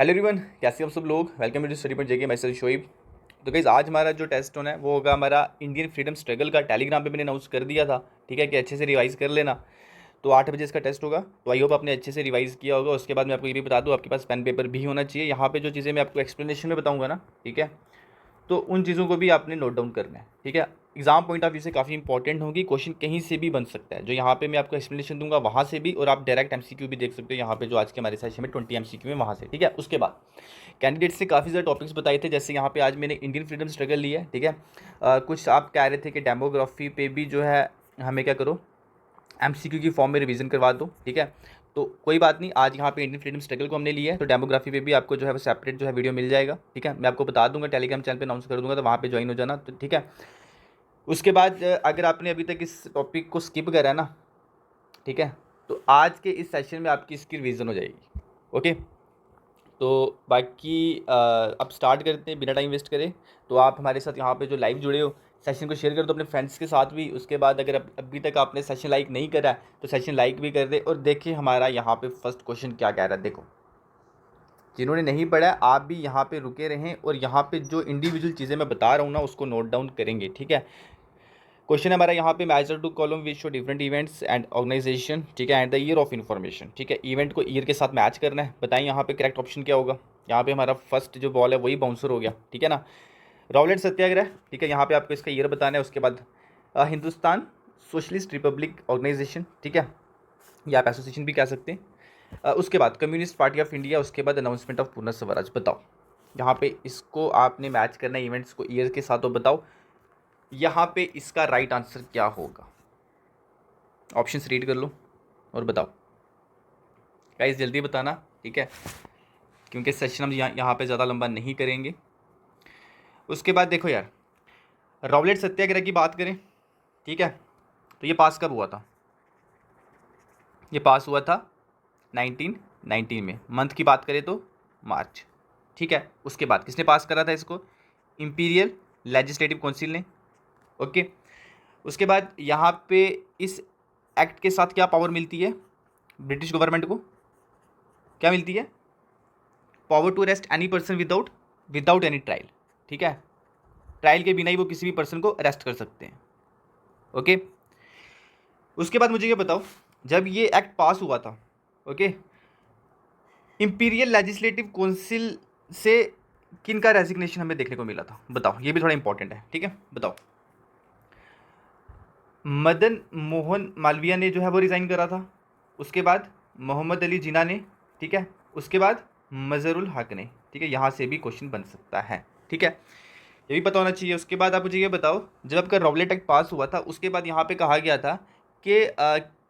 Hello everyone, कैसे आप सब लोग। वेलकम टू स्टडी पॉइंट जेके। मैं सर शोएब। तो गाइस आज हमारा जो टेस्ट होना है वो होगा हमारा इंडियन फ्रीडम स्ट्रगल का। टेलीग्राम पे मैंने अनाउंस कर दिया था, ठीक है, कि अच्छे से रिवाइज़ कर लेना। तो 8 बजे इसका टेस्ट होगा, तो आई होप आपने अच्छे से रिवाइज़ किया होगा। उसके बाद मैं आपको ये भी बता दूँ, आपके पास पेन पेपर भी होना चाहिए। यहाँ पे जो चीज़ें मैं आपको एक्सप्लेनेशन में बताऊँगा ना, ठीक है, तो उन चीज़ों को भी आपने नोट डाउन करना है, ठीक है। एग्जाम पॉइंट ऑफ व्यू से काफ़ी इंपॉर्टेंट होगी। क्वेश्चन कहीं से भी बन सकता है, जो यहाँ पे मैं आपको एक्सप्लेनेशन दूंगा वहाँ से भी, और आप डायरेक्ट एमसीक्यू भी देख सकते हो यहाँ पे जो आज के हमारे सेशन में 20 एमसीक्यू में वहाँ से, ठीक है। उसके बाद कैंडिडेट्स ने काफ़ी ज़्यादा टॉपिक्स बताए थे, जैसे यहाँ पे आज मैंने इंडियन फ्रीडम स्ट्रगल लिया है, ठीक है। कुछ आप कह रहे थे कि डेमोग्राफी पे भी जो है हमें क्या करो, एमसीक्यू की फॉर्म में रिवीजन करवा दो, ठीक है। तो कोई बात नहीं, आज यहाँ पे इंडियन फ्रीडम स्ट्रगल को हमने लिया है, तो डेमोग्राफी पे भी आपको जो है वो सेपरेट जो है वीडियो मिल जाएगा, ठीक है। मैं आपको बता दूंगा, टेलीग्राम चैनल पे अनाउंस कर दूंगा, तो वहाँ पे ज्वाइन हो जाना, तो ठीक है। उसके बाद अगर आपने अभी तक इस टॉपिक को स्किप करा है ना, ठीक है, तो आज के इस सेशन में आपकी इसकी रिवीजन हो जाएगी, ओके। तो बाकी अब स्टार्ट करते हैं बिना टाइम वेस्ट करे। तो आप हमारे साथ यहाँ पे जो लाइव जुड़े हो, सेशन को शेयर कर दो अपने फ्रेंड्स के साथ भी। उसके बाद अगर अभी तक आपने सेशन लाइक नहीं करा है तो सेशन लाइक भी कर दे, और देखिए हमारा यहाँ पे फर्स्ट क्वेश्चन क्या कह रहा है। देखो, जिन्होंने नहीं पढ़ा है आप भी यहाँ पे रुके रहें, और यहाँ पे जो इंडिविजुअल चीज़ें मैं बता रहा हूँ ना उसको नोट डाउन करेंगे, ठीक है। क्वेश्चन हमारा यहाँ पे matcher two column which show different events and organisation, ठीक है, and the year of information, ठीक है। इवेंट को ईयर के साथ मैच करना है। बताएं यहाँ पे करेक्ट ऑप्शन क्या होगा। यहाँ पे हमारा फर्स्ट जो बॉल है वही बाउंसर हो गया, ठीक है ना। रॉलेट सत्याग्रह, ठीक है, यहाँ पे आपको इसका ईयर बताना है। उसके बाद हिंदुस्तान सोशलिस्ट रिपब्लिक ऑर्गेनाइजेशन, ठीक है, या आप एसोसिएशन भी कह सकते हैं। उसके बाद कम्युनिस्ट पार्टी ऑफ इंडिया। उसके बाद अनाउंसमेंट ऑफ पूर्ण स्वराज। बताओ यहाँ पे इसको आपने मैच करना है इवेंट्स को ईयर के साथ। तो बताओ यहाँ पे इसका राइट आंसर क्या होगा। ऑप्शंस रीड कर लो और बताओ गाइस, जल्दी बताना, ठीक है, क्योंकि सेशन हम यहाँ पे ज़्यादा लंबा नहीं करेंगे। उसके बाद देखो यार, रॉलेट सत्याग्रह की बात करें, ठीक है, तो ये पास कब हुआ था। ये पास हुआ था 1919 में। मंथ की बात करें तो मार्च, ठीक है। उसके बाद किसने पास करा था इसको, इंपीरियल लेजिस्लेटिव काउंसिल ने, ओके। उसके बाद यहाँ पे इस एक्ट के साथ क्या पावर मिलती है ब्रिटिश गवर्नमेंट को, क्या मिलती है, power to arrest any person without any trial, ठीक है। ट्रायल के बिना ही वो किसी भी पर्सन को अरेस्ट कर सकते हैं, ओके। उसके बाद मुझे ये बताओ, जब ये एक्ट पास हुआ था, ओके, इंपीरियल लेजिस्लेटिव काउंसिल से किन का रेजिग्नेशन हमें देखने को मिला था। बताओ, ये भी थोड़ा इंपॉर्टेंट है, ठीक है। बताओ, मदन मोहन मालवीय ने जो है वो रिज़ाइन करा था। उसके बाद मोहम्मद अली जिन्ना ने, ठीक है। उसके बाद मज़हरुल हक ने, ठीक है। यहाँ से भी क्वेश्चन बन सकता है, ठीक है, ये भी पता होना चाहिए। उसके बाद आप मुझे ये बताओ, जब आपका रॉलेट एक्ट पास हुआ था उसके बाद यहाँ पे कहा गया था कि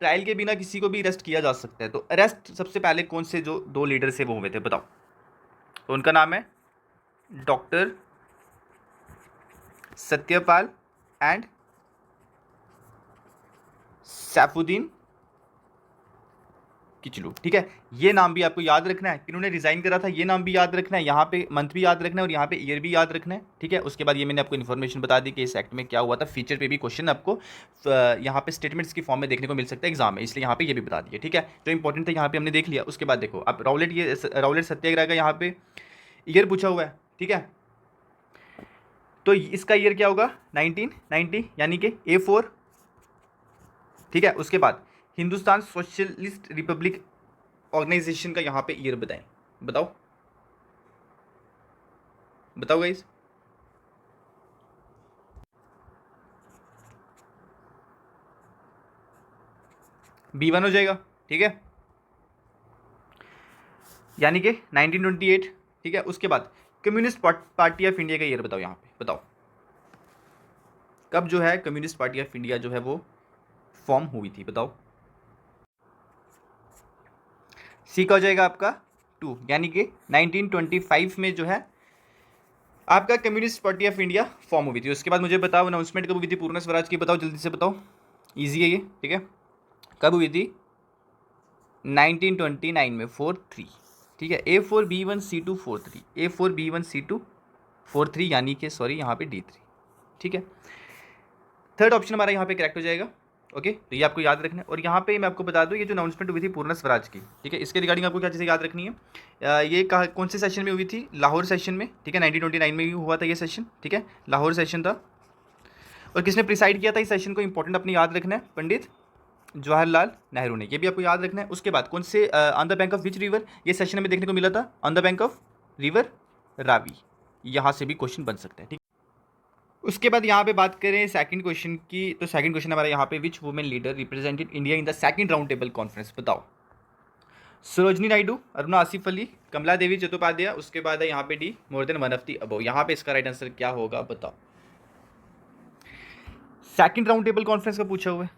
ट्रायल के बिना किसी को भी अरेस्ट किया जा सकता है। तो अरेस्ट सबसे पहले कौन से जो दो लीडर से वो हुए थे, बताओ। तो उनका नाम है डॉक्टर सत्यपाल एंड सैफुद्दीन किचलू, ठीक है। ये नाम भी आपको याद रखना है, किन्होंने रिजाइन करा था, ये नाम भी याद रखना है, यहाँ पे मंथ भी याद रखना है और यहाँ पे ईयर भी याद रखना है, ठीक है। उसके बाद ये मैंने आपको इन्फॉर्मेशन बता दी कि इस एक्ट में क्या हुआ था। फीचर पे भी क्वेश्चन आपको यहाँ पे स्टेटमेंट्स की फॉर्म में देखने को मिल सकता है एग्जाम में, इसलिए यहाँ पे ये भी बता दिया, ठीक है। जो इंपॉर्टेंट था यहाँ पे हमने देख लिया। उसके बाद देखो, अब रॉलेट सत्याग्रह का यहाँ पे ईयर पूछा हुआ है, ठीक है। तो इसका ईयर क्या होगा, 1990, यानी कि A4, ठीक है। उसके बाद हिंदुस्तान सोशलिस्ट रिपब्लिक ऑर्गेनाइजेशन का यहाँ पे ईयर बताएं। बताओ बताओ गाइस, B1 हो जाएगा, ठीक है, यानी कि 1928, ठीक है। उसके बाद कम्युनिस्ट पार्टी ऑफ इंडिया का ईयर बताओ। यहाँ पे बताओ कब जो है कम्युनिस्ट पार्टी ऑफ इंडिया जो है वो फॉर्म हुई थी, बताओ। सी का हो जाएगा आपका 2, यानी कि 1925 में जो है आपका communist party of India form हुई थी। उसके बाद मुझे बताओ अनाउंसमेंट कब हुई थी पूर्ण स्वराज की, बताओ जल्दी से बताओ, ईजी है ये, ठीक है। कब हुई थी, 1929 में, 4-3, ठीक है। A4B1C2 4-3, A4B1C2 4-3, यानी कि सॉरी यहाँ पे D3, ठीक है। थर्ड ऑप्शन हमारा यहाँ पे करेक्ट हो जाएगा। ओके, तो ये आपको याद रखना है। और यहाँ पे मैं आपको बता दूँ, ये जो अनाउंसमेंट हुई थी पूर्ण स्वराज की, ठीक है, इसके रिगार्डिंग आपको क्या चीज़ें याद रखनी है। ये कौन से सेशन में हुई थी? लाहौर सेशन में, ठीक है, 1929 में ही हुआ था ये सेशन, ठीक है, लाहौर सेशन था। और किसने प्रिसाइड किया था इस सेशन को? इंपॉर्टेंट अपनी याद रखना है, पंडित जवाहरलाल नेहरू ने, ये भी आपको याद रखना है। उसके बाद कौन से on the bank of which river, ये सेशन में देखने को मिला था? On the bank of river Ravi. यहाँ से भी क्वेश्चन बन सकते हैं, ठीक। उसके बाद यहाँ पे बात करें सेकंड क्वेश्चन की, तो सेकंड क्वेश्चन हमारा यहाँ पे, विच women leader represented India in the second round table conference, बताओ। सरोजनी नायडू, अरुणा आसिफ अली, कमला देवी चट्टोपाध्याय, उसके बाद है यहाँ पे D, more than one of the above. यहाँ पे इसका राइट आंसर क्या होगा, बताओ। सेकंड राउंड टेबल कॉन्फ्रेंस का पूछा हुआ है,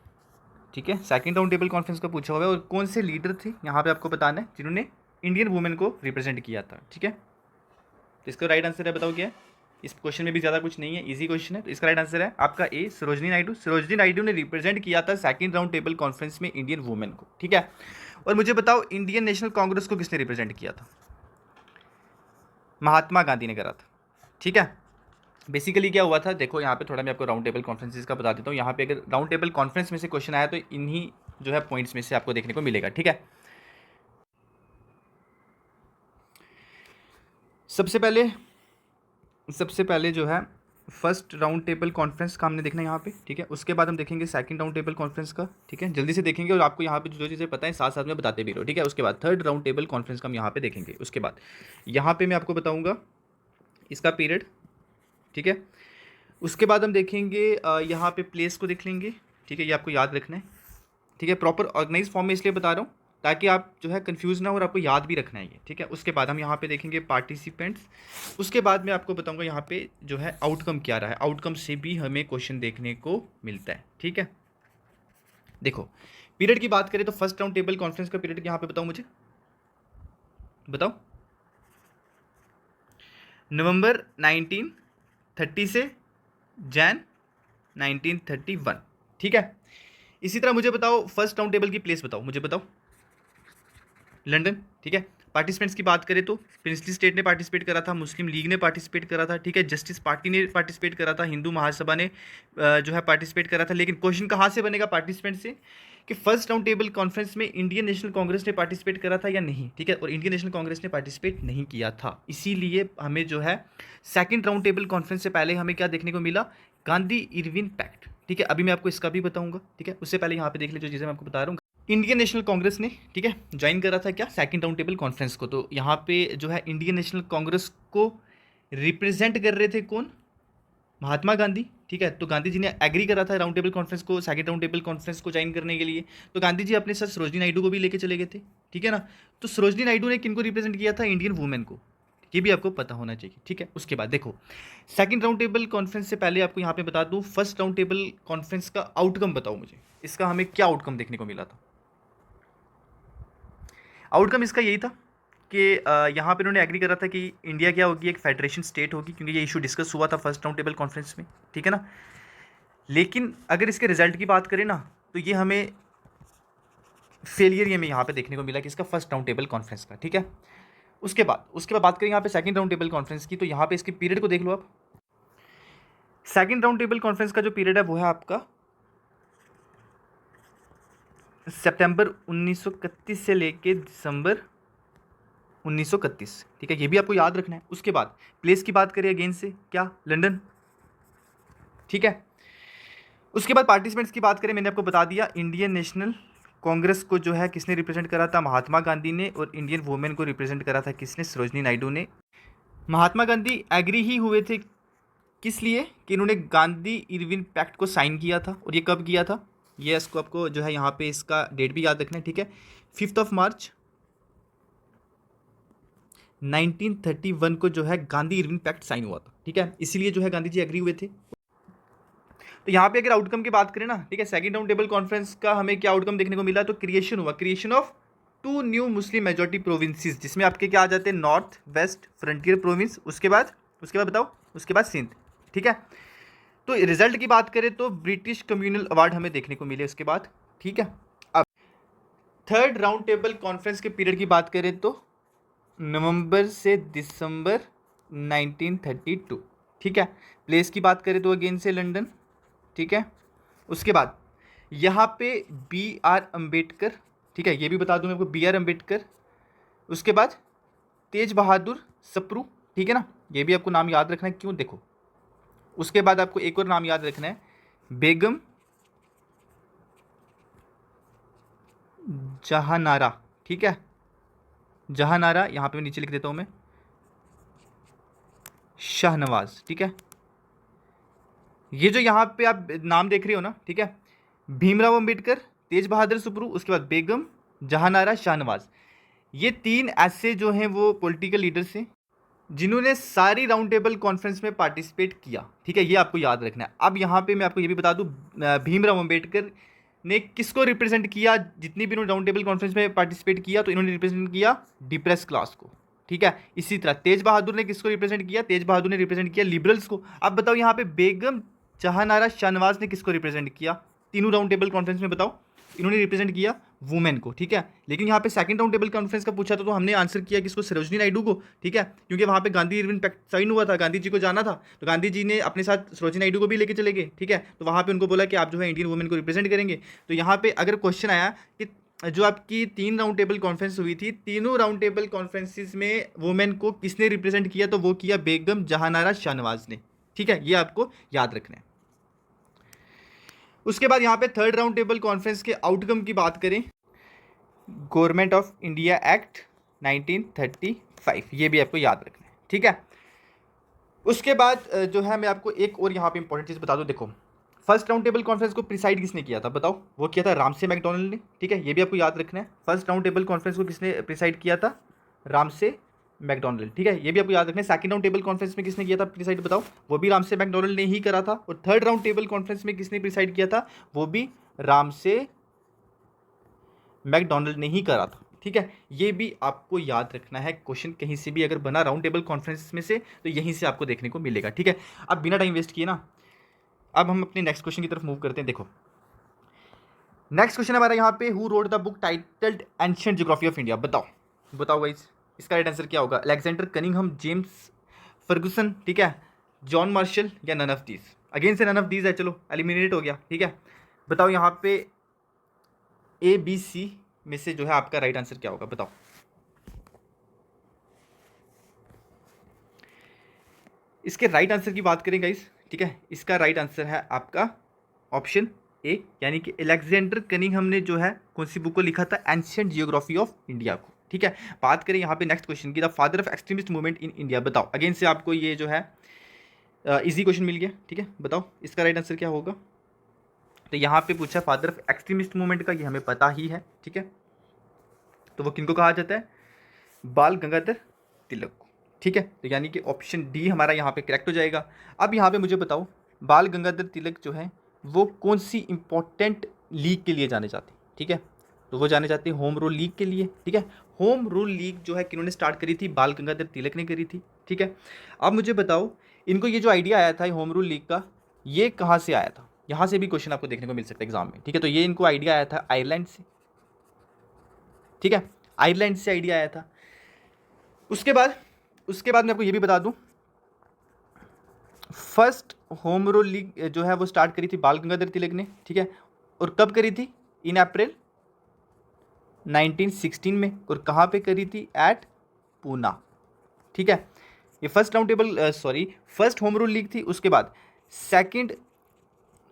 ठीक है, सेकंड राउंड टेबल कॉन्फ्रेंस का पूछा हुआ है। और कौन से लीडर थे यहाँ पे आपको बताना है जिन्होंने इंडियन वुमेन को रिप्रेजेंट किया था, ठीक है। तो इसका राइट आंसर है, बताओ क्या है। इस क्वेश्चन में भी ज़्यादा कुछ नहीं है, इजी क्वेश्चन है। तो इसका राइट आंसर है आपका ए, सरोजनी नायडू। सरोजनी नायडू ने रिप्रेजेंट किया था सेकंड राउंड टेबल कॉन्फ्रेंस में इंडियन वुमेन को, ठीक है। और मुझे बताओ, इंडियन नेशनल कांग्रेस को किसने रिप्रेजेंट किया था? महात्मा गांधी ने करा था, ठीक है। बेसिकली क्या हुआ था, देखो यहाँ पे थोड़ा मैं आपको राउंड टेबल कॉन्फ्रेंसेस का बता देता हूँ। यहाँ पे अगर राउंड टेबल कॉन्फ्रेंस में से क्वेश्चन आया तो इन्हीं जो है पॉइंट्स में से आपको देखने को मिलेगा, ठीक है। सबसे पहले जो है फर्स्ट राउंड टेबल कॉन्फ्रेंस का हमने देखना है यहाँ पे, ठीक है। उसके बाद हम देखेंगे सेकंड राउंड टेबल कॉन्फ्रेंस का, ठीक है, जल्दी से देखेंगे और आपको यहाँ पे जो चीज़ें पता है साथ साथ में बताते भी रहो, ठीक है। उसके बाद थर्ड राउंड टेबल कॉन्फ्रेंस का हम यहाँ पे देखेंगे। उसके बाद यहाँ पे मैं आपको बताऊँगा इसका पीरियड, ठीक है। उसके बाद हम देखेंगे यहाँ पे प्लेस को देख लेंगे, ठीक है, ये आपको याद रखना है, ठीक है। प्रॉपर ऑर्गेनाइज फॉर्म में इसलिए बता रहा हूँ ताकि आप जो है कंफ्यूज ना हो और आपको याद भी रखना है ये, ठीक है। उसके बाद हम यहाँ पे देखेंगे पार्टिसिपेंट्स। उसके बाद मैं आपको बताऊंगा यहाँ पे जो है आउटकम क्या रहा है, आउटकम से भी हमें क्वेश्चन देखने को मिलता है, ठीक है। देखो पीरियड की बात करें तो फर्स्ट राउंड टेबल कॉन्फ्रेंस का पीरियड यहाँ पे बताओ, मुझे बताओ। नवंबर 1930 से जैन 1931, ठीक है। इसी तरह मुझे बताओ फर्स्ट राउंड टेबल की प्लेस बताओ, मुझे बताओ। लंदन, ठीक है। पार्टिसिपेंट्स की बात करें तो प्रिंसली स्टेट ने पार्टिसिपेट करा था, मुस्लिम लीग ने पार्टिसिपेट करा था, ठीक है, जस्टिस पार्टी ने पार्टिसिपेट करा था, हिंदू महासभा ने जो है पार्टिसिपेट करा था। लेकिन क्वेश्चन कहाँ से बनेगा पार्टिसिपेंट से, कि फर्स्ट राउंड टेबल कॉन्फ्रेंस में इंडियन नेशनल कांग्रेस ने पार्टिसिपेट करा था या नहीं, ठीक है। और इंडियन नेशनल कांग्रेस ने पार्टिसिपेट नहीं किया था, इसीलिए हमें जो है सेकेंड राउंड टेबल कॉन्फ्रेंस से पहले हमें क्या देखने को मिला, गांधी इरविन पैक्ट, ठीक है। अभी मैं आपको इसका भी बताऊंगा, ठीक है। उससे पहले यहाँ पे देख ले जो चीज़ें मैं आपको बता रहा हूँ। इंडियन नेशनल कांग्रेस ने, ठीक है, ज्वाइन करा था क्या, सेकंड राउंड टेबल कॉन्फ्रेंस को। तो यहाँ पे जो है इंडियन नेशनल कांग्रेस को रिप्रेजेंट कर रहे थे कौन, महात्मा गांधी, ठीक है। तो गांधी जी ने एग्री करा था राउंड टेबल कॉन्फ्रेंस को, सेकंड राउंड टेबल कॉन्फ्रेंस को ज्वाइन करने के लिए। तो गांधी जी अपने साथ सरोजनी नायडू को भी लेके चले गए थे, ठीक है ना। तो सरोजनी नायडू ने किनको रिप्रेजेंट किया था, इंडियन वुमेन को, ये भी आपको पता होना चाहिए, ठीक है। उसके बाद देखो सेकंड राउंड टेबल कॉन्फ्रेंस से पहले आपको यहाँ पे बता दूँ, फर्स्ट राउंड टेबल कॉन्फ्रेंस का आउटकम बताओ मुझे, इसका हमें क्या आउटकम देखने को मिला था। आउटकम इसका यही था कि यहाँ पे उन्होंने एग्री करा था कि इंडिया क्या होगी, एक फेडरेशन स्टेट होगी, क्योंकि ये इशू डिस्कस हुआ था फर्स्ट राउंड टेबल कॉन्फ्रेंस में, ठीक है ना। लेकिन अगर इसके रिजल्ट की बात करें ना, तो ये हमें फेलियर ये हमें यहाँ पे देखने को मिला कि इसका फर्स्ट राउंड टेबल कॉन्फ्रेंस का, ठीक है। उसके बाद बात करें यहाँ पे सेकंड राउंड टेबल कॉन्फ्रेंस की, तो यहाँ पे इसके पीरियड को देख लो आप। सेकंड राउंड टेबल कॉन्फ्रेंस का जो पीरियड है वो है आपका सितंबर 1931 से लेके दिसंबर 1931, ठीक है, ये भी आपको याद रखना है। उसके बाद प्लेस की बात करें अगेन से, क्या, लंदन, ठीक है। उसके बाद पार्टिसिपेंट्स की बात करें, मैंने आपको बता दिया इंडियन नेशनल कांग्रेस को जो है किसने रिप्रेजेंट करा था, महात्मा गांधी ने। और इंडियन वुमेन को रिप्रेजेंट करा था किसने, सरोजनी नायडू ने। महात्मा गांधी एग्री ही हुए थे, किस लिए, कि इन्होंने गांधी इरविन पैक्ट को साइन किया था। और ये कब किया था, ये इसको आपको जो है यहाँ पे इसका डेट भी याद रखना है, ठीक है। 5 मार्च 1931 को जो है गांधी इरविन पैक्ट साइन हुआ था, ठीक है। इसीलिए जो है गांधी जी एग्री हुए थे। तो यहाँ पे अगर आउटकम की बात करें ना, ठीक है, सेकंड राउंड टेबल कॉन्फ्रेंस का हमें क्या आउटकम देखने को मिला, तो क्रिएशन हुआ, creation of 2 new Muslim majority provinces, जिसमें आपके क्या आ जाते हैं, नॉर्थ वेस्ट फ्रंटियर प्रोविंस, उसके बाद बताओ, उसके बाद सिंध, ठीक है। तो रिजल्ट की बात करें तो ब्रिटिश कम्युनल अवार्ड हमें देखने को मिले उसके बाद, ठीक है। अब थर्ड राउंड टेबल कॉन्फ्रेंस के पीरियड की बात करें तो नवंबर से दिसंबर 1932, ठीक है। प्लेस की बात करें तो अगेन से लंदन, ठीक है। उसके बाद यहाँ पे बी आर अम्बेडकर, ठीक है, ये भी बता दूं मैं आपको, बी आर अम्बेडकर। उसके बाद तेज बहादुर सप्रू, ठीक है ना, ये भी आपको नाम याद रखना है, क्यों देखो। उसके बाद आपको एक और नाम याद रखना है, बेगम जहानारा, ठीक है, जहानारा, यहाँ पे मैं नीचे लिख देता हूँ मैं, शाहनवाज, ठीक है। ये जो यहाँ पे आप नाम देख रहे हो ना, ठीक है, भीमराव अंबेडकर, तेज बहादुर सुप्रू, उसके बाद बेगम जहानारा शाहनवाज, ये तीन ऐसे जो हैं वो पॉलिटिकल लीडर्स हैं जिन्होंने सारी राउंड टेबल कॉन्फ्रेंस में पार्टिसिपेट किया, ठीक है, ये आपको याद रखना है। अब यहाँ पे मैं आपको ये भी बता दूं, भीमराव अंबेडकर ने किसको रिप्रेजेंट किया, जितनी भी इन्होंने राउंड टेबल कॉन्फ्रेंस में पार्टिसिपेट किया तो इन्होंने रिप्रेजेंट किया डिप्रेस क्लास को, ठीक है। इसी तरह तेज बहादुर ने किसको रिप्रेजेंट किया, तेज बहादुर ने रिप्रेजेंट किया लिबरल्स को। अब बताओ यहाँ पे बेगम जहानारा शाहनवाज ने किसको रिप्रेजेंट किया, तीनों राउंड टेबल कॉन्फ्रेंस में बताओ, इन्होंने रिप्रेजेंट किया वुमेन को, ठीक है। लेकिन यहाँ पे सेकंड राउंड टेबल कॉन्फ्रेंस का पूछा था तो हमने आंसर किया किसको, सरोजनी नायडू को, ठीक है, क्योंकि वहाँ पे गांधी इरविन पैक्ट साइन हुआ था, गांधी जी को जाना था, तो गांधी जी ने अपने साथ सरोजनी नायडू को भी लेके चले गए, ठीक है। तो वहाँ पे उनको बोला कि आप जो है इंडियन वुमेन को रिप्रेजेंट करेंगे। तो यहाँ पे अगर क्वेश्चन आया कि जो आपकी 3 राउंड टेबल कॉन्फ्रेंस हुई थी, तीनों राउंड टेबल कॉन्फ्रेंसिस में वुमेन को किसने रिप्रेजेंट किया, तो वो किया बेगम जहानारा शाहनवाज ने, ठीक है, ये आपको याद रखना है। उसके बाद यहाँ पे थर्ड राउंड टेबल कॉन्फ्रेंस के आउटकम की बात करें, गवर्नमेंट ऑफ इंडिया एक्ट 1935, ये भी आपको याद रखना है, ठीक है। उसके बाद जो है मैं आपको एक और यहाँ पे इंपॉर्टेंट चीज़ बता दूँ, देखो फर्स्ट राउंड टेबल कॉन्फ्रेंस को प्रिसाइड किसने किया था, बताओ, वो किया था रामसे मैकडोनल्ड ने, ठीक है, ये भी आपको याद रखना है। फर्स्ट राउंड टेबल कॉन्फ्रेंस को किसने प्रिसाइड किया था, रामसे मैकडोनल्ड, ठीक है, ये भी आपको याद रखना है। सेकंड राउंड टेबल कॉन्फ्रेंस में किसने किया था प्रिसाइड, बताओ, वो भी रामसे मैकडोनल्ड ने ही करा था। और थर्ड राउंड टेबल कॉन्फ्रेंस में किसने प्रिसाइड किया था, वो भी रामसे मैकडोनल्ड ने ही करा था, ठीक है, ये भी आपको याद रखना है। क्वेश्चन कहीं से भी अगर बना राउंड टेबल कॉन्फ्रेंस में से तो यहीं से आपको देखने को मिलेगा, ठीक है। अब बिना टाइम वेस्ट किए ना, अब हम अपने नेक्स्ट क्वेश्चन की तरफ मूव करते हैं। देखो नेक्स्ट क्वेश्चन हमारा यहाँ पे, who wrote the book titled ancient geography of India, बताओ बताओ गाइस, इसका राइट आंसर क्या होगा, अलेक्जेंडर कनिंघम, जेम्स फर्गुसन, ठीक है, जॉन मार्शल, या नन ऑफ दीज। अगेन से नन ऑफ दीज है, चलो एलिमिनेट हो गया, ठीक है। बताओ यहाँ पे ए बी सी में से जो है आपका राइट आंसर क्या होगा, बताओ। इसके राइट आंसर की बात करें गाइस, ठीक है, इसका राइट आंसर है आपका ऑप्शन ए, यानी कि अलेक्जेंडर कनिंघम ने जो है कौन सी बुक को लिखा था, एंशिएंट जियोग्राफी ऑफ इंडिया को, ठीक है। बात करें यहाँ पे नेक्स्ट क्वेश्चन की, the father of extremist movement in India, बताओ। अगेन से आपको ये जो है इजी क्वेश्चन मिल गया, ठीक है, बताओ इसका राइट आंसर क्या होगा। तो यहाँ पे पूछा फादर ऑफ एक्सट्रीमिस्ट मूवमेंट का, ये हमें पता ही है, ठीक है, तो वो किनको कहा जाता है, बाल गंगाधर तिलक को, ठीक है। तो यानी कि ऑप्शन डी हमारा यहाँ पे करेक्ट हो जाएगा। अब यहाँ पे मुझे बताओ, बाल गंगाधर तिलक जो है वो कौन सी इंपॉर्टेंट लीग के लिए जाने जाते हैं, ठीक है, तो वो जाने जाते हैं होम रूल लीग के लिए, ठीक है। होम रूल लीग जो है किन्होंने स्टार्ट करी थी, बाल गंगाधर तिलक ने करी थी, ठीक है। अब मुझे बताओ, इनको ये जो आइडिया आया था होम रूल लीग का, ये कहाँ से आया था, यहाँ से भी क्वेश्चन आपको देखने को मिल सकता है एग्जाम में, ठीक है। तो ये इनको आइडिया आया था आयरलैंड से, ठीक है, आयरलैंड से आइडिया आया था। उसके बाद मैं आपको ये भी बता दूं, फर्स्ट होम रूल लीग जो है वो स्टार्ट करी थी बाल गंगाधर तिलक ने, ठीक है, और कब करी थी, इन अप्रैल 1916 में, और कहाँ पे करी थी, एट पूना, ठीक है। ये first round table first home rule league थी। उसके बाद सेकंड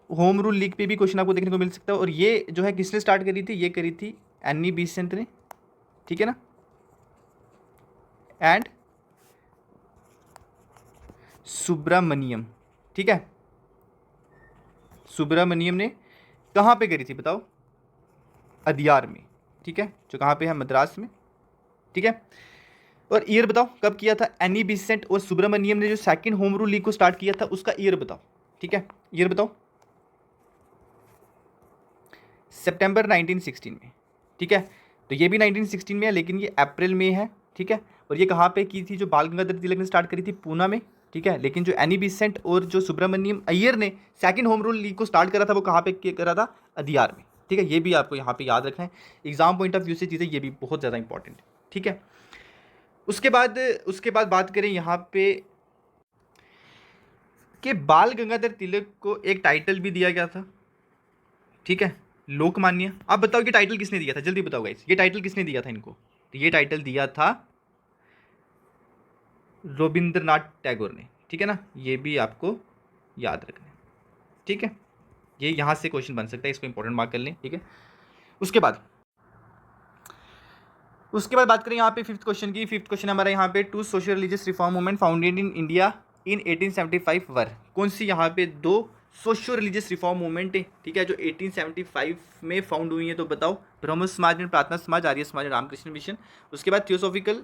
होम रूल लीग पे भी क्वेश्चन आपको देखने को मिल सकता है, और ये जो है किसने स्टार्ट करी थी, ये करी थी एनी बेसेंट ने, ठीक है ना, एंड सुब्रमण्यम, ठीक है, सुब्रमण्यम ने कहाँ पे करी थी, बताओ, अदियार में, ठीक है, जो कहाँ पे है, मद्रास में, ठीक है। और ईयर बताओ कब किया था, एनी बेसेंट और सुब्रमण्यम ने जो सेकंड होम रूल लीग को स्टार्ट किया था उसका ईयर बताओ, ठीक है, ईयर बताओ, सितंबर 1916 में, ठीक है। तो ये भी 1916 में है, लेकिन ये अप्रैल में है, ठीक है। और ये कहाँ पे की थी, जो बाल गंगाधर तिलक ने स्टार्ट करी थी पूना में, ठीक है, लेकिन जो एनी बेसेंट और जो सुब्रमण्यम अय्यर ने सेकंड होम रूल लीग को स्टार्ट करा था वो कहाँ पे करा था, अदियार में, ठीक है। ये भी आपको यहाँ पे याद रखना है, एग्जाम पॉइंट ऑफ व्यू से चीज़ें ये भी बहुत ज़्यादा इंपॉर्टेंट है, ठीक है। उसके बाद बात करें यहाँ पे कि बाल गंगाधर तिलक को एक टाइटल भी दिया गया था, ठीक है, लोकमान्य। आप बताओ ये टाइटल किसने दिया था, जल्दी बताओ गाइस, ये टाइटल किसने दिया था इनको? तो ये टाइटल दिया था रविंद्रनाथ टैगोर ने, ठीक है ना, ये भी आपको याद रखना है, ठीक है। ये यहाँ से क्वेश्चन बन सकता है, इसको इंपॉर्टेंट मार्क कर लें, ठीक है। उसके बाद बात करें यहाँ पे फिफ्थ क्वेश्चन की। फिफ्थ क्वेश्चन हमारा यहाँ पे two social religious reform movement founded in India in 1875 were. कौन सी यहाँ पे दो सोशल रिलीजियस रिफॉर्म मूवमेंट है, ठीक है, जो 1875 में फाउंड हुई है? तो बताओ। ब्रह्म समाज एंड प्रार्थना समाज, आर्य समाज, रामकृष्ण मिशन। उसके बाद theosophical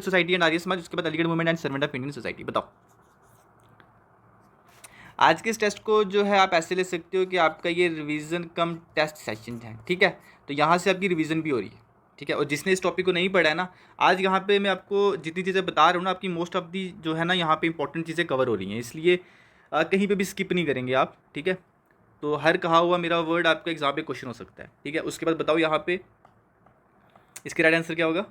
society and Arya Samaj. उसके बाद Aligarh movement and servant of Indian society. बताओ। आज के इस टेस्ट को जो है आप ऐसे ले सकते हो कि आपका ये रिवीजन कम टेस्ट सेशन है, ठीक है। तो यहाँ से आपकी रिवीजन भी हो रही है, ठीक है। और जिसने इस टॉपिक को नहीं पढ़ा है ना, आज यहाँ पे मैं आपको जितनी चीज़ें बता रहा हूँ ना, आपकी मोस्ट ऑफ दी जो है ना यहाँ पे इंपॉर्टेंट चीज़ें कवर हो रही हैं, इसलिए कहीं पे भी स्किप नहीं करेंगे आप, ठीक है। तो हर कहा हुआ मेरा वर्ड आपका एग्जाम पे क्वेश्चन हो सकता है, ठीक है। उसके बाद बताओ यहाँ पे इसके राइट आंसर क्या होगा।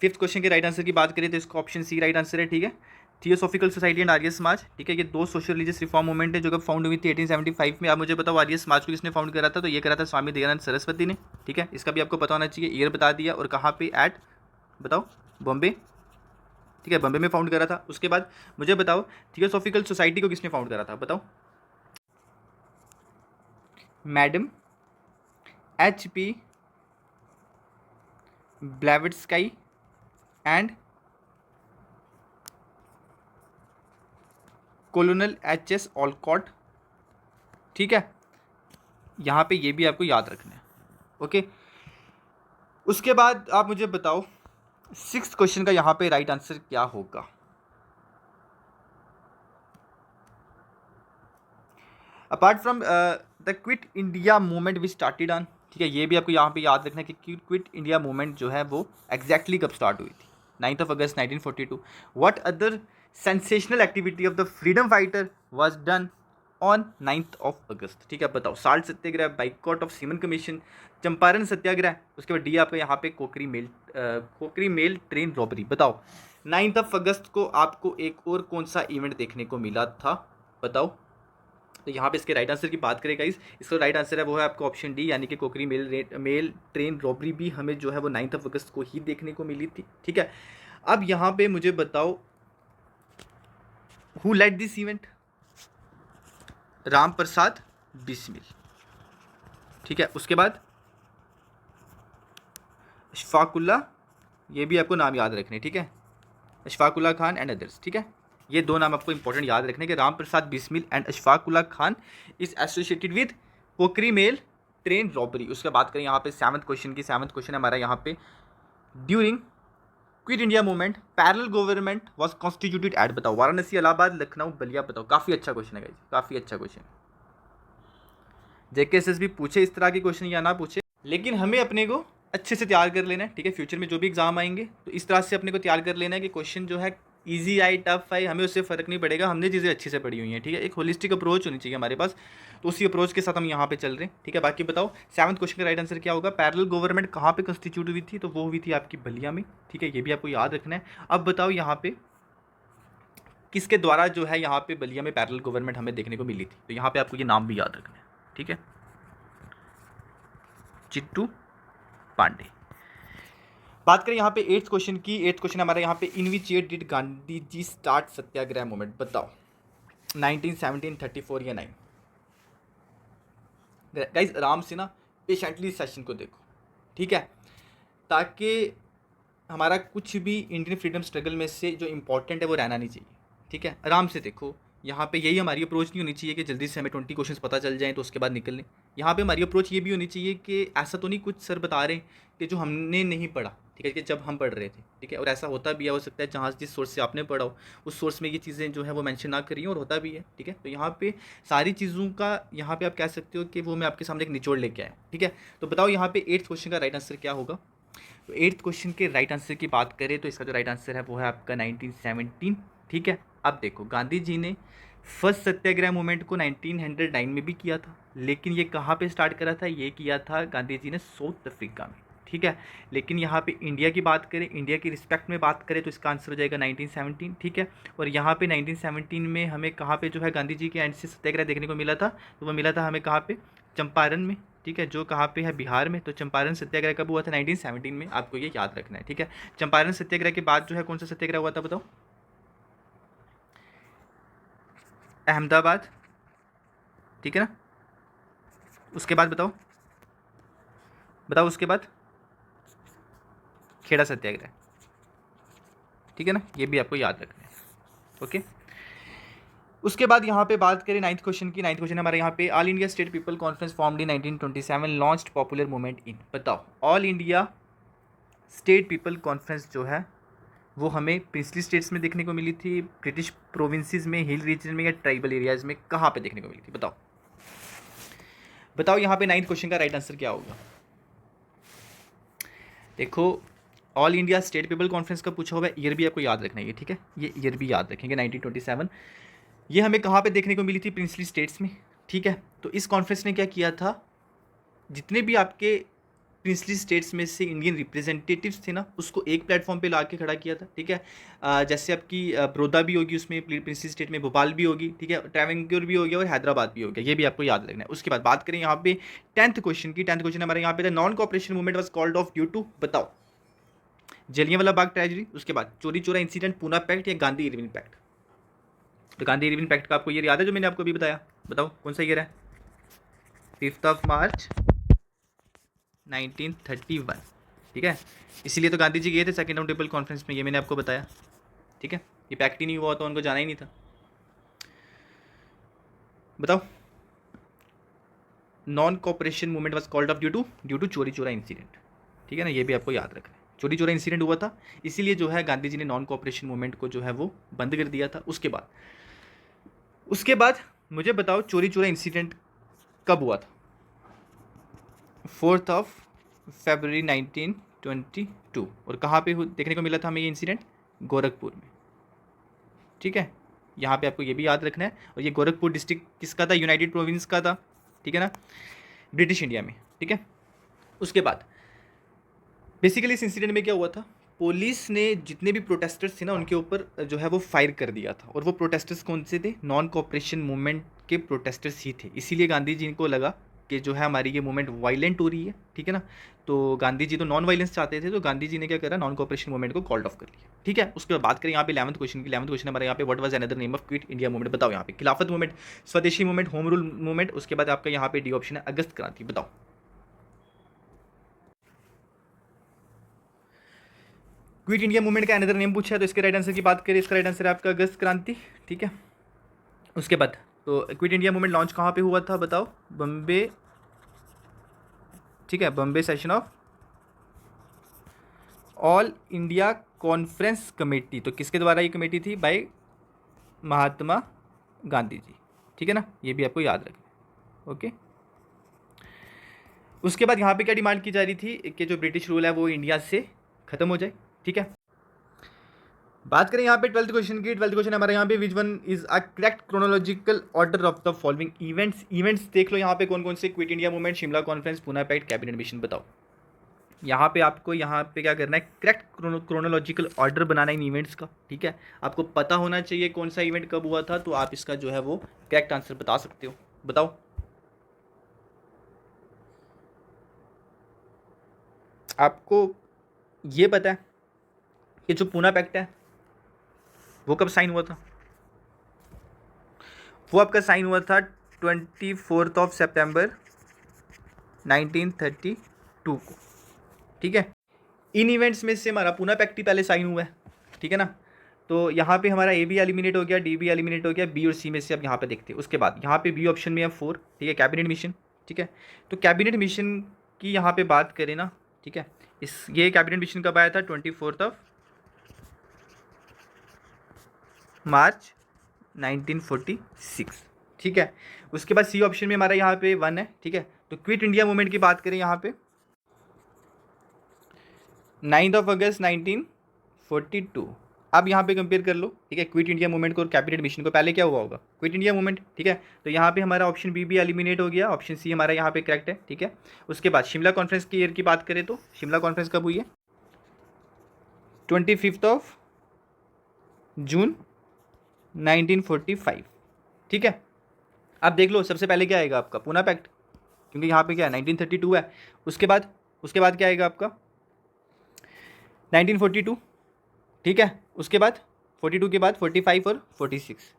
फिफ्थ क्वेश्चन के राइट आंसर की बात करें तो इसका ऑप्शन सी राइट आंसर है, ठीक है। Theosophical society and Arya Samaj, ठीक है, ये दो सोशल रिलीजियस रिफॉर्म मूवमेंट है जो कब फाउंड हुई थी 1875 में। आप मुझे बताओ आर्य समाज को किसने फाउंड करा था? तो ये करा था स्वामी दयानंद सरस्वती ने, ठीक है। इसका भी आपको पता होना चाहिए, ईयर बता दिया और कहाँ पे एट, बताओ, बॉम्बे, ठीक है, बॉम्बे में फाउंड करा था। उसके बाद मुझे बताओ थियोसॉफिकल सोसाइटी को किसने फाउंड करा था? बताओ। Madam HP Blavatsky and colonel HS Olcott, ठीक है। यहाँ पे ये भी आपको याद रखना है, ओके। उसके बाद आप मुझे बताओ सिक्स्थ क्वेश्चन का यहाँ पे राइट आंसर क्या होगा। Apart from the quit India movement which started on, ठीक है, ये भी आपको यहाँ पे याद रखना है कि क्विट इंडिया मूवमेंट जो है वो एग्जैक्टली कब स्टार्ट हुई थी? 9 अगस्त 1942। What other sensational activity of the freedom fighter was done on 9 August, ठीक है। बताओ। Salt satyagraha, boycott of Simon commission, Champaran satyagraha. उसके बाद डी आपका यहाँ पे कोकरी मेल ट्रेन रॉबरी। बताओ 9 अगस्त को आपको एक और कौन सा इवेंट देखने को मिला था? बताओ। तो यहाँ पे इसके राइट आंसर की बात करें गाइस, इसका राइट आंसर है वो है आपका ऑप्शन डी, यानी कि कोकरी मेल ट्रेन रॉबरी भी हमें जो है वो 9 अगस्त को ही देखने को मिली थी, ठीक है। अब यहाँ पे मुझे बताओ who led this event? Ram Prasad Bismil, ठीक है। उसके बाद अशफाकुल्ला, ये भी आपको नाम याद रखने, ठीक है, अशफाकुल्ला खान एंड अदर्स, ठीक है। ये दो नाम आपको इंपॉर्टेंट याद रखने के, Ram Prasad Bismil and Ashfaqulla Khan is associated with Kakori mail train robbery. उसके बात करें यहाँ पे सेवंथ क्वेश्चन की। सेवंथ क्वेश्चन हमारा यहाँ पे during quit India movement parallel government was constituted at. बताओ। वाराणसी, इलाहाबाद, लखनऊ, बलिया। बताओ। काफ़ी अच्छा क्वेश्चन है गाइस, काफ़ी अच्छा क्वेश्चन। JKSS भी पूछे इस तरह के क्वेश्चन या ना पूछे, लेकिन हमें अपने को अच्छे से तैयार कर लेना है, ठीक है। फ्यूचर में जो भी एग्जाम आएंगे तो इस तरह से अपने को तैयार कर लेना है कि क्वेश्चन जो है इजी आए टफ आए, हमें उससे फ़र्क नहीं पड़ेगा, हमने चीज़ें अच्छे से पढ़ी हुई हैं, ठीक है। एक होलिस्टिक अप्रोच होनी चाहिए हमारे पास, तो उसी अप्रोच के साथ हम यहाँ पे चल रहे हैं, ठीक है। बाकी बताओ सेवंथ क्वेश्चन का राइट आंसर क्या होगा? पैरेलल गवर्नमेंट कहाँ पे कंस्टिट्यूट हुई थी? तो वो हुई थी आपकी बलिया में, ठीक है। ये भी आपको याद रखना है। अब बताओ यहाँ पे किसके द्वारा जो है यहाँ पे बलिया में पैरेलल गवर्नमेंट हमें देखने को मिली थी? तो यहाँ पे आपको ये नाम भी याद रखना है, ठीक है, चिट्टू पांडे। बात करें यहाँ पे एट्थ क्वेश्चन की। एट्थ क्वेश्चन हमारा यहाँ पे in which year did Gandhi ji start satyagraha movement? बताओ 1917, 34 या 9? गाइज आराम से ना पेशेंटली सेशन को देखो, ठीक है, ताकि हमारा कुछ भी इंडियन फ्रीडम स्ट्रगल में से जो इंपॉर्टेंट है वो रहना नहीं चाहिए, ठीक है। आराम से देखो। यहाँ पे यही हमारी अप्रोच नहीं होनी चाहिए कि जल्दी से हमें 20 क्वेश्चंस पता चल जाएं तो उसके बाद निकल लें। यहाँ पे हमारी अप्रोच ये भी होनी चाहिए कि ऐसा तो नहीं कुछ सर बता रहे हैं कि जो हमने नहीं पढ़ा, ठीक है, कि जब हम पढ़ रहे थे, ठीक है। और ऐसा होता भी है, हो सकता है जहाँ जिस सोर्स से आपने पढ़ा हो उस सोर्स में ये चीज़ें जो है वो मेंशन ना करी और होता भी है, ठीक है। तो यहाँ पे सारी चीज़ों का यहाँ पे आप कह सकते हो कि वो मैं आपके सामने एक निचोड़ लेके आया, ठीक है। तो बताओ यहाँ पे एट्थ क्वेश्चन का राइट आंसर क्या होगा? तो एट्थ क्वेश्चन के राइट आंसर की बात करें तो इसका जो राइट आंसर है वो है आपका 1917, ठीक है। अब देखो गांधी जी ने फर्स्ट सत्याग्रह मूवमेंट को 1909 में भी किया था, लेकिन ये कहाँ पे स्टार्ट करा था? ये किया था गांधी जी ने साउथ अफ्रीका में, ठीक है। लेकिन यहाँ पे इंडिया की बात करें, इंडिया की रिस्पेक्ट में बात करें तो इसका आंसर हो जाएगा 1917, ठीक है। और यहाँ पे 1917 में हमें कहाँ पे जो है गांधी जी के एंड से सत्याग्रह देखने को मिला था? तो वो मिला था हमें कहाँ पे? चंपारण में, ठीक है, जो कहाँ पे है, बिहार में। तो चंपारण सत्याग्रह कब हुआ था? 1917 में, आपको ये याद रखना है, ठीक है। चंपारण सत्याग्रह के बाद जो है कौन सा सत्याग्रह हुआ था बताओ? अहमदाबाद, ठीक है ना। उसके बाद बताओ, बताओ उसके बाद खेड़ा सत्याग्रह, ठीक है ना, ये भी आपको याद रखना है, ओके। उसके बाद यहाँ पे बात करें नाइन्थ क्वेश्चन की। नाइन्थ क्वेश्चन हमारे यहाँ पे, all India state people conference formed in 1927 launched popular movement in. बताओ, all India state people conference जो है वो हमें प्रिंसली स्टेट्स में देखने को मिली थी, ब्रिटिश प्रोविंसेस में, हिल रीजन में, या ट्राइबल एरियाज में, कहाँ पे देखने को मिली थी बताओ? बताओ यहाँ पे नाइन्थ क्वेश्चन का राइट आंसर क्या होगा? देखो, all India state people conference का पूछा हुआ है, ईयर भी आपको याद रखना है, ठीक है, ये ईयर भी याद रखेंगे 1927। ये हमें कहाँ पे देखने को मिली थी? प्रिंसली स्टेट्स में, ठीक है। तो इस कॉन्फ्रेंस ने क्या किया था, जितने भी आपके प्रिंसली स्टेट्स में से इंडियन रिप्रेजेंटेटिव्स थे ना, उसको एक प्लेटफॉर्म पे ला के खड़ा किया था, ठीक है। जैसे आपकी बड़ौदा भी होगी उसमें, प्रिंसली स्टेट में भोपाल भी होगी, ठीक है, ट्रैवंकोर भी हो गया और हैदराबाद भी हो गया, ये भी आपको याद रखना है। उसके बाद बात करें यहाँ पे 10th क्वेश्चन की। 10th क्वेश्चन हमारे यहाँ पे, the non cooperation movement was called off due to. बताओ, जलियांवाला बाग ट्रेजेडी, उसके बाद चोरी चोरा इंसिडेंट, पूना पैक्ट, या गांधी इरविन पैक्ट? तो गांधी इरविन पैक्ट का आपको ईयर याद है जो मैंने आपको अभी बताया? बताओ कौन सा ईयर है? 5 मार्च 1931, ठीक है। इसीलिए तो गांधी जी गए थे सेकेंड राउंड टेबल कॉन्फ्रेंस में, ये मैंने आपको बताया, ठीक है। ये पैक्ट ही नहीं हुआ तो उनको जाना ही नहीं था। बताओ, non cooperation movement was called off due to Chauri Chaura incident, ठीक है ना, ये भी आपको याद रखना है। चोरी चोरा इंसिडेंट हुआ था, इसीलिए जो है गांधी जी ने नॉन कॉपरेशन मूवमेंट को जो है वो बंद कर दिया था। उसके बाद मुझे बताओ, चोरी चोरा इंसिडेंट कब हुआ था? 4 फरवरी 1922। और कहाँ पे देखने को मिला था हमें ये इंसिडेंट? गोरखपुर में, ठीक है। यहाँ पे आपको ये भी याद रखना है। और ये गोरखपुर डिस्ट्रिक्ट किसका था? यूनाइटेड प्रोविंस का था, ठीक है ना, ब्रिटिश इंडिया में, ठीक है। उसके बाद बेसिकली इस इंसिडेंट में क्या हुआ था, पुलिस ने जितने भी प्रोटेस्टर्स थे ना उनके ऊपर जो है वो फायर कर दिया था। और वो प्रोटेस्टर्स कौन से थे? नॉन कॉपरेशन मूवमेंट के प्रोटेस्टर्स ही थे। इसीलिए गांधी जी को लगा कि जो है हमारी ये मूवमेंट वायलेंट हो रही है, ठीक है ना। तो गांधी जी तो नॉन वायलेंस चाहते थे, तो गांधी जी ने क्या करा, नॉन कॉपरेशन मूवमेंट को कॉल्ड ऑफ कर लिया, ठीक है। उसके बाद बात करें यहाँ पे 11th क्वेश्चन की। 11th क्वेश्चन हमारे यहाँ पे, what was another name of quit India movement? बताओ यहाँ पे, खिलाफत मूवमेंट, स्वदेशी मूवमेंट, होम रूल मूवमेंट। उसके बाद आपका यहाँ पे डी ऑप्शन है, अगस्त क्रांति। बताओ, क्विट इंडिया मूवमेंट का अनदर नेम पूछा है, तो इसके राइट आंसर की बात करें, इसका राइट आंसर है आपका अगस्त क्रांति, ठीक है। उसके बाद तो क्विट इंडिया मूवमेंट लॉन्च कहाँ पे हुआ था? बताओ, बम्बे, ठीक है, Bombay session of all India conference committee. तो किसके द्वारा ये कमेटी थी? बाय महात्मा गांधी जी, ठीक है ना, ये भी आपको याद रखना, ओके। उसके बाद यहाँ पे क्या डिमांड की जा रही थी कि जो ब्रिटिश रूल है वो इंडिया से खत्म हो जाए, ठीक है। बात करें यहाँ पे 12th क्वेश्चन की। 12th क्वेश्चन हमारे यहाँ पे, which one is a correct chronological order of the following events देख लो यहाँ पे कौन कौन से, quit India movement, Shimla conference, Poona pact, cabinet mission. बताओ, यहाँ पे आपको यहाँ पे क्या करना है, करेक्ट क्रोनोलॉजिकल ऑर्डर बनाना है इन इवेंट्स का, ठीक है। आपको पता होना चाहिए कौन सा इवेंट कब हुआ था, तो आप इसका जो है वो करेक्ट आंसर बता सकते हो। बताओ, आपको ये पता है कि जो पूना पैक्ट है वो कब साइन हुआ था? वो आपका साइन हुआ था 24 सितंबर 1932 को, ठीक है। इन इवेंट्स में से हमारा पूना पैक्ट ही पहले साइन हुआ है, ठीक है ना। तो यहाँ पे हमारा ए भी एलिमिनेट हो गया, डी भी एलिमिनेट हो गया, बी और सी में से अब यहाँ पे देखते हैं। उसके बाद यहाँ पे बी ऑप्शन में है 4, ठीक है, कैबिनेट मिशन, ठीक है। तो कैबिनेट मिशन की यहाँ पे बात करें ना, ठीक है, ये कैबिनेट मिशन कब आया था? 24 मार्च 1946, ठीक है। उसके बाद सी ऑप्शन में हमारा यहाँ पे 1 है, ठीक है। तो क्विट इंडिया मूवमेंट की बात करें यहाँ पे 9 अगस्त 1942। अब यहाँ पे कंपेयर कर लो, ठीक है, क्विट इंडिया मूवमेंट को और कैबिनेट मिशन को। पहले क्या हुआ होगा? क्विट इंडिया मूवमेंट, ठीक है। तो यहाँ पे हमारा ऑप्शन बी भी एलिमिनेट हो गया, ऑप्शन सी हमारा यहाँ पे करेक्ट है, ठीक है। उसके बाद शिमला कॉन्फ्रेंस की ईयर की बात करें तो शिमला कॉन्फ्रेंस कब हुई है? 25 जून 1945, ठीक है। अब देख लो, सबसे पहले क्या आएगा आपका? पूना पैक्ट, क्योंकि यहाँ पे क्या है 1932 है। उसके बाद क्या आएगा आपका 1942, ठीक है। उसके बाद 42 के बाद 45 और 46।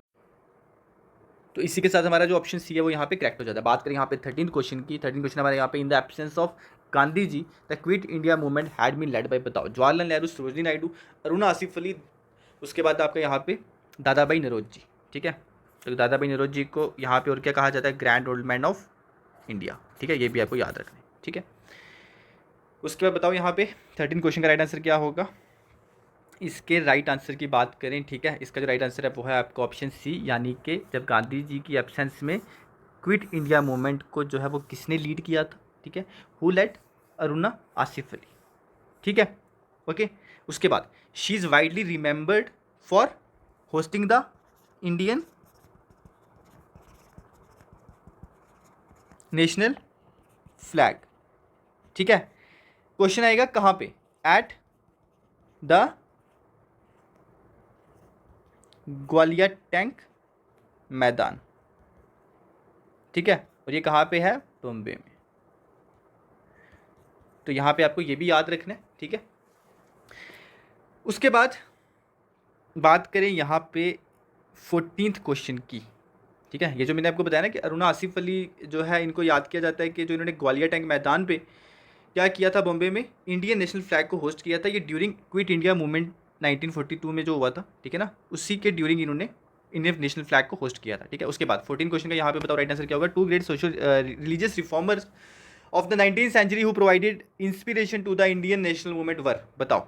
तो इसी के साथ हमारा जो ऑप्शन सी है वो यहाँ पे करेक्ट हो जाता है। बात करें यहाँ पे 13 क्वेश्चन की। 13 क्वेश्चन हमारे यहाँ पे in the absence of Gandhi ji the quit India movement had been led by, बताओ। जवाहरलाल नेहरू, सरोजिनी नायडू, अरुणा आसिफ अली, उसके बाद आपका यहाँ पे दादा भाई नौरोजी जी, ठीक है। तो दादा भाई नौरोजी जी को यहाँ पे और क्या कहा जाता है, grand old man of India, ठीक है। ये भी आपको याद रखना है, ठीक है। उसके बाद बताओ यहाँ पे 13 क्वेश्चन का राइट आंसर क्या होगा। इसके राइट आंसर की बात करें, ठीक है, इसका जो राइट आंसर है वो है आपका ऑप्शन सी, यानी कि जब गांधी जी की एब्सेंस में क्विट इंडिया मूवमेंट को जो है वो किसने लीड किया था, ठीक है, हु लेड, अरुणा आसिफ अली, ठीक है, ओके। उसके बाद she is widely remembered for hosting the Indian national flag, ठीक है। क्वेश्चन आएगा कहाँ पे, एट द ग्वालियर टैंक मैदान, ठीक है। और ये कहाँ पे है, बॉम्बे में। तो यहाँ पे आपको ये भी याद रखना है, ठीक है। उसके बाद बात करें यहाँ पे 14th क्वेश्चन की, ठीक है। ये जो मैंने आपको बताया ना कि अरुणा आसिफ अली जो है, इनको याद किया जाता है कि जो इन्होंने ग्वालियर टैंक मैदान पे क्या किया था, बॉम्बे में इंडियन नेशनल फ्लैग को होस्ट किया था। ये ड्यूरिंग क्विट इंडिया मूवमेंट 1942 में जो हुआ था, ठीक है ना, उसी के ड्यूरिंग इन्होंने इंडियन नेशनल फ्लैग को होस्ट किया था, ठीक है। उसके बाद 14 क्वेश्चन का यहाँ पे बताओ राइट आंसर क्या होगा। Two great social religious reformers of the 19th century who provided inspiration to the Indian national movement were, बताओ।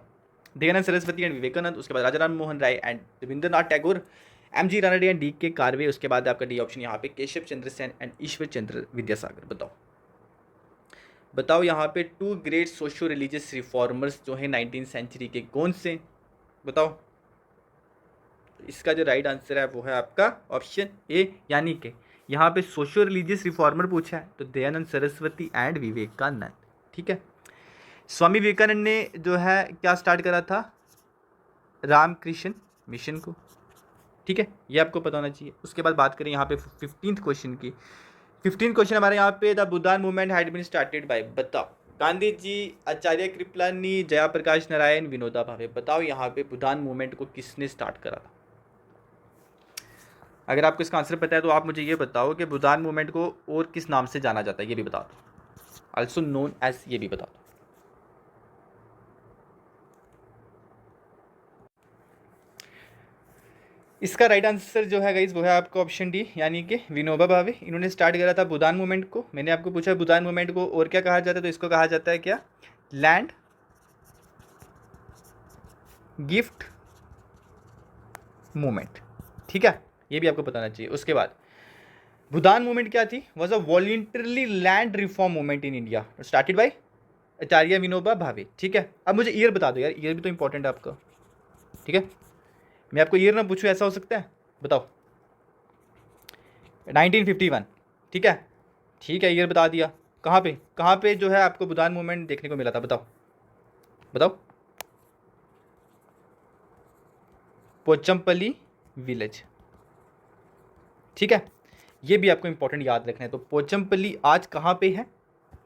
दयानंद सरस्वती एंड विवेकानंद, उसके बाद राजा राम मोहन राय एंड रविंद्रनाथ टैगोर, एम.जी. रानडे एंड डी.के. कार्वे, उसके बाद आपका डी ऑप्शन यहाँ पे केशव चंद्र सेन एंड ईश्वर चंद्र विद्यासागर, बताओ यहाँ पे two great socio religious reformers जो है 19th सेंचुरी के कौन से, बताओ। तो इसका जो राइट आंसर है वो है आपका ऑप्शन ए, यानी कि यहाँ पे सोशो रिलीजियस रिफॉर्मर पूछा है तो दयानंद सरस्वती एंड विवेकानंद, ठीक है। स्वामी विवेकानंद ने जो है क्या स्टार्ट करा था, रामकृष्ण मिशन को, ठीक है, ये आपको पता होना चाहिए। उसके बाद बात करें यहाँ पे 15th क्वेश्चन की। 15th क्वेश्चन हमारे यहाँ पे the Bhoodan movement had been started by, बताओ। गांधी जी, आचार्य कृपलानी, जयाप्रकाश नारायण, विनोबा भावे, बताओ यहाँ पे बुद्धान मूवमेंट को किसने स्टार्ट करा था। अगर आपको इसका आंसर पता है तो आप मुझे ये बताओ कि बुद्धान मूवमेंट को और किस नाम से जाना जाता है, ये भी बता दो। आल्सो नोन एज, ये भी बता दो। इसका राइट आंसर जो है गाइस वो है आपका ऑप्शन डी, यानी कि विनोबा भावे। इन्होंने स्टार्ट करा था बुद्धान मूवमेंट को। मैंने आपको पूछा बुद्धान मूवमेंट को और क्या कहा जाता है, तो इसको कहा जाता है क्या, लैंड गिफ्ट मूवमेंट, ठीक है, ये भी आपको बताना चाहिए। उसके बाद बुद्धान मूवमेंट क्या थी, was a voluntarily land reform movement in India started by Acharya Vinoba Bhave, ठीक है। अब मुझे ईयर बता दो यार, ईयर भी तो इंपॉर्टेंट है आपका, ठीक है। मैं आपको ईयर ना पूछूं, ऐसा हो सकता है, बताओ। 1951, ठीक है, ठीक है, ईयर बता दिया। कहाँ पे जो है आपको बुद्धान मूवमेंट देखने को मिला था, बताओ। पोचमपल्ली विलेज, ठीक है, ये भी आपको इंपॉर्टेंट याद रखना है। तो पोचमपल्ली आज कहाँ पे है,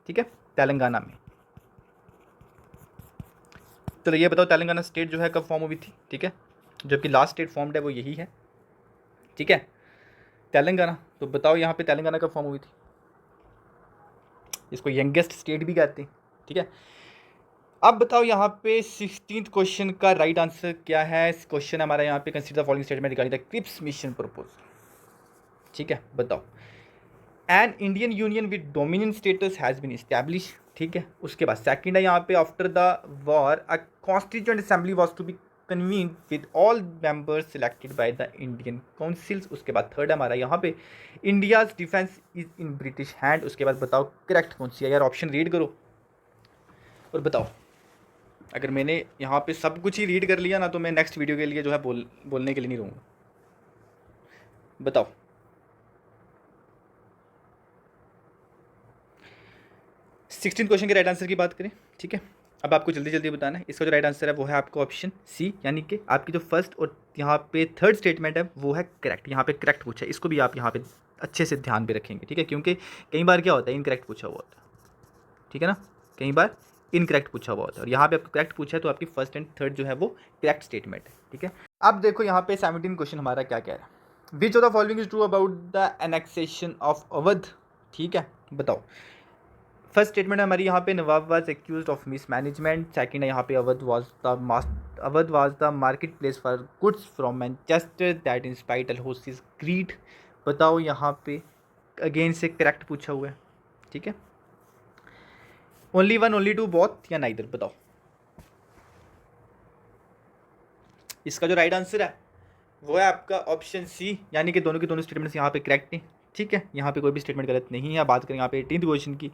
ठीक है, तेलंगाना में। चलो ये बताओ तेलंगाना स्टेट जो है कब फॉर्म हुई थी, ठीक है, जबकि लास्ट स्टेट फॉर्म्ड है वो यही है, ठीक है, तेलंगाना। तो बताओ यहाँ पे तेलंगाना कब फॉर्म हुई थी। इसको यंगेस्ट स्टेट भी कहते हैं, ठीक है। अब बताओ यहाँ पे 16th क्वेश्चन का राइट आंसर क्या है। क्वेश्चन हमारा यहाँ पे consider the following statement regarding the Cripps mission proposal, ठीक है, बताओ। An Indian union with dominion status has been establish, ठीक है। उसके बाद सेकंड है यहाँ पे after the war a constituent assembly was to be convene with all members selected by the Indian councils. उसके बाद थर्ड हमारा यहाँ पे India's defence is in British hand. उसके बाद बताओ करेक्ट कौन सी है यार, ऑप्शन रीड करो और बताओ। अगर मैंने यहाँ पे सब कुछ ही रीड कर लिया ना तो मैं नेक्स्ट वीडियो के लिए जो है बोलने के लिए नहीं रहूँगा, बताओ। सिक्सटीन क्वेश्चन के राइट आंसर की बात करें, ठीक है। अब आपको जल्दी जल्दी बताना है। इसका जो राइट आंसर है वो है आपका ऑप्शन सी, यानी कि आपकी जो फर्स्ट और यहाँ पे थर्ड स्टेटमेंट है वो है करेक्ट। यहाँ पे करेक्ट पूछा है, इसको भी आप यहाँ पे अच्छे से ध्यान पे रखेंगे, ठीक है, क्योंकि कई बार क्या होता है इनकरेक्ट पूछा हुआ होता है, ठीक है ना, कई बार इनकरेक्ट पूछा हुआ होता है और यहाँ पे आपको करेक्ट पूछा है तो आपकी फर्स्ट एंड थर्ड जो है वो करेक्ट स्टेटमेंट है, ठीक है। अब देखो यहाँ पे 17 क्वेश्चन हमारा क्या कह रहा है, which of the following is true about the annexation of Awadh, ठीक है, बताओ। फर्स्ट स्टेटमेंट हमारी यहाँ पे Nawab was accused of mismanagement, second है यहाँ पे Awadh was the market place for goods from Manchester that inspired Dalhousie's greed. बताओ यहाँ पे अगेन से करेक्ट पूछा हुआ है, ठीक है, only one, only two, both या नाइदर, बताओ। इसका जो राइट आंसर है वो है आपका ऑप्शन सी, यानी कि दोनों के दोनों स्टेटमेंट्स यहाँ पे करेक्ट हैं, ठीक है, यहाँ पे कोई भी स्टेटमेंट गलत नहीं है। बात करें यहाँ पे 18th क्वेश्चन की,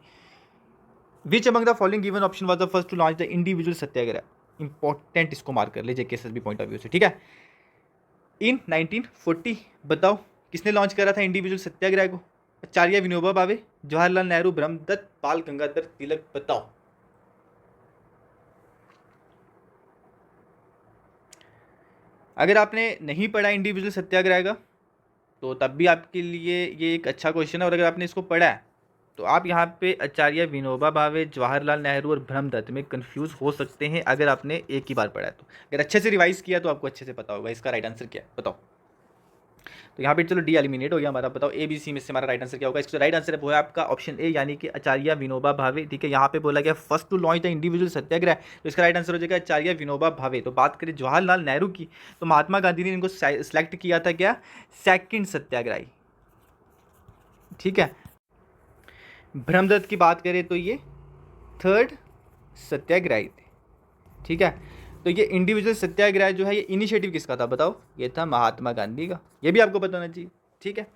which among the following given option was the first to launch the individual Satyagraha, important, इसको मार्क कर लीजिए केएसएसबी पॉइंट ऑफ व्यू से, ठीक है, इन 1940। बताओ किसने लॉन्च करा था इंडिविजुअल सत्याग्रह को, आचार्य विनोबा भावे, जवाहरलाल नेहरू, ब्रह्मदत्त, बाल गंगाधर तिलक, बताओ। अगर आपने नहीं पढ़ा इंडिविजुअल सत्याग्रह का तो तब भी आपके लिए ये एक अच्छा क्वेश्चन है, और अगर आपने इसको पढ़ा है तो आप यहाँ पे आचार्य विनोबा भावे, जवाहरलाल नेहरू और ब्रह्मदत्त में कंफ्यूज हो सकते हैं अगर आपने एक ही बार पढ़ा है तो। अगर अच्छे से रिवाइज किया तो आपको अच्छे से पता होगा इसका राइट आंसर क्या है, बताओ। तो यहाँ पे चलो डी एलिमिनेट हो गया हमारा। बताओ ए बी सी में से हमारा राइट आंसर क्या होगा। इसका राइट आंसर है वो है आपका ऑप्शन ए, यानी कि आचार्य विनोबा भावे, ठीक है। यहाँ पे बोला गया first to launch the individual satyagraha, तो इसका राइट आंसर हो जाएगा आचार्य विनोबा भावे। तो बात करें जवाहरलाल नेहरू की तो महात्मा गांधी ने इनको सेलेक्ट किया था क्या, सेकंड सत्याग्रही, ठीक है। ब्रह्मदत्त की बात करें तो ये थर्ड सत्याग्रही थे, ठीक है। तो ये इंडिविजुअल सत्याग्रह जो है ये इनिशिएटिव किसका था, बताओ। ये था महात्मा गांधी का, ये भी आपको पता होना चाहिए, ठीक है।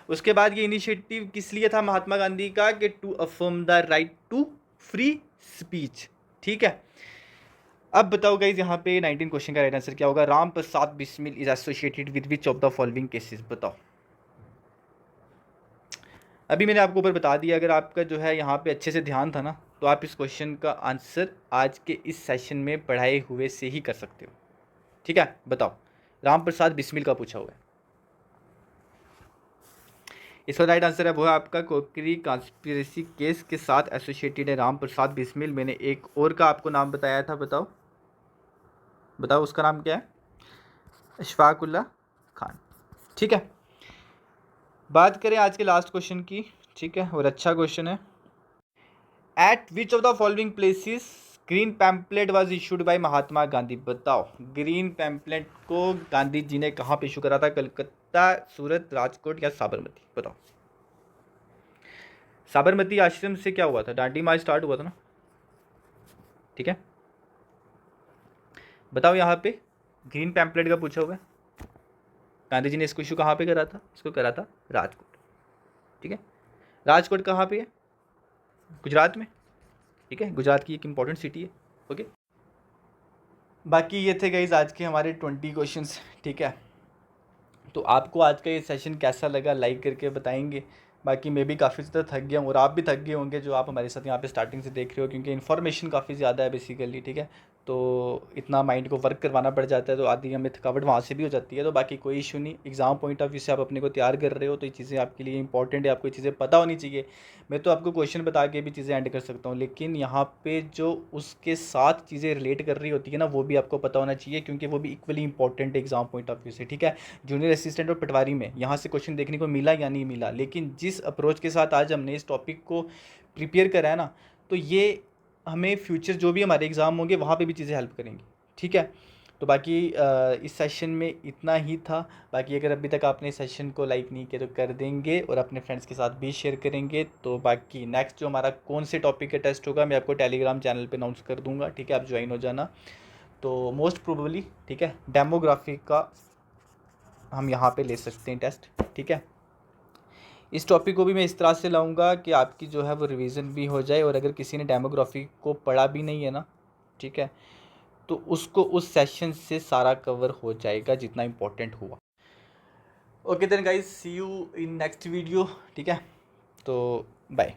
उसके बाद ये इनिशिएटिव किस लिए था महात्मा गांधी का, कि to affirm the right to free speech, ठीक है। अब बताओ गाइज यहाँ पे 19 क्वेश्चन का राइट आंसर क्या होगा। Ram Prasad Bismil is associated with which of the following cases, बताओ। अभी मैंने आपको ऊपर बता दिया, अगर आपका जो है यहाँ पे अच्छे से ध्यान था ना तो आप इस क्वेश्चन का आंसर आज के इस सेशन में पढ़ाए हुए से ही कर सकते हो, ठीक है। बताओ राम प्रसाद बिस्मिल का पूछा हुआ है। इसका राइट आंसर है वो है आपका कोकरी कॉन्स्पिरेसी केस के साथ एसोसिएटेड है राम प्रसाद बिस्मिल। मैंने एक और का आपको नाम बताया था, बताओ बताओ उसका नाम क्या है, अशफाक उल्लाह खान, ठीक है। बात करें आज के लास्ट क्वेश्चन की, ठीक है, और अच्छा क्वेश्चन है। At which of the following places green pamphlet was issued by Mahatma Gandhi, बताओ। ग्रीन पैम्पलेट को गांधी जी ने कहाँ पे इशू करा था, कलकत्ता, सूरत, राजकोट या साबरमती, बताओ। साबरमती आश्रम से क्या हुआ था, दांडी मार्च स्टार्ट हुआ था ना, ठीक है। बताओ यहाँ पे ग्रीन पैम्पलेट का पूछा हुआ है, गांधी जी ने इसको इशू कहाँ पे करा था, इसको करा था राजकोट, ठीक है। राजकोट कहाँ पे है, गुजरात में, ठीक है, गुजरात की एक इंपॉर्टेंट सिटी है, ओके। बाकी ये थे गाइस आज के हमारे 20 क्वेश्चंस, ठीक है। तो आपको आज का ये सेशन कैसा लगा लाइक करके बताएंगे। बाकी मैं भी काफ़ी ज़्यादा थक गया हूँ और आप भी थक गए होंगे जो आप हमारे साथ यहाँ पे स्टार्टिंग से देख रहे हो, क्योंकि इन्फॉर्मेशन काफ़ी ज़्यादा है बेसिकली, ठीक है। तो इतना माइंड को वर्क करवाना पड़ जाता है तो आधी हमें थकावट वहाँ से भी हो जाती है। तो बाकी कोई इशू नहीं, एग्ज़ाम पॉइंट ऑफ व्यू से आप अपने को तैयार कर रहे हो तो ये चीज़ें आपके लिए इंपॉर्टेंट है, आपको ये चीज़ें पता होनी चाहिए। मैं तो आपको क्वेश्चन बता के भी चीज़ें एंड कर सकता हूँ, लेकिन यहाँ पे जो उसके साथ चीज़ें रिलेट कर रही होती है ना वो भी आपको पता होना चाहिए, क्योंकि वो भी इक्वली इंपॉर्टेंट है एग्ज़ाम पॉइंट ऑफ व्यू से, ठीक है। जूनियर असिस्टेंट और पटवारी में यहाँ से क्वेश्चन देखने को मिला या नहीं मिला, लेकिन जिस अप्रोच के साथ आज हमने इस टॉपिक को प्रिपेयर करा है ना, तो ये हमें फ्यूचर जो भी हमारे एग्ज़ाम होंगे वहाँ पे भी चीज़ें हेल्प करेंगी, ठीक है। तो बाकी इस सेशन में इतना ही था। बाकी अगर अभी तक आपने इस सेशन को लाइक नहीं किया तो कर देंगे और अपने फ्रेंड्स के साथ भी शेयर करेंगे। तो बाकी नेक्स्ट जो हमारा कौन से टॉपिक का टेस्ट होगा मैं आपको टेलीग्राम चैनल पे अनाउंस कर दूंगा, ठीक है, आप ज्वाइन हो जाना। तो मोस्ट प्रोबेबली, ठीक है, डेमोग्राफी का हम यहाँ पे ले सकते हैं टेस्ट, ठीक है। इस टॉपिक को भी मैं इस तरह से लाऊंगा कि आपकी जो है वो रिवीजन भी हो जाए, और अगर किसी ने डेमोग्राफी को पढ़ा भी नहीं है ना, ठीक है, तो उसको उस सेशन से सारा कवर हो जाएगा जितना इम्पोर्टेंट हुआ। Okay then guys, see you in next video, ठीक है। तो बाय।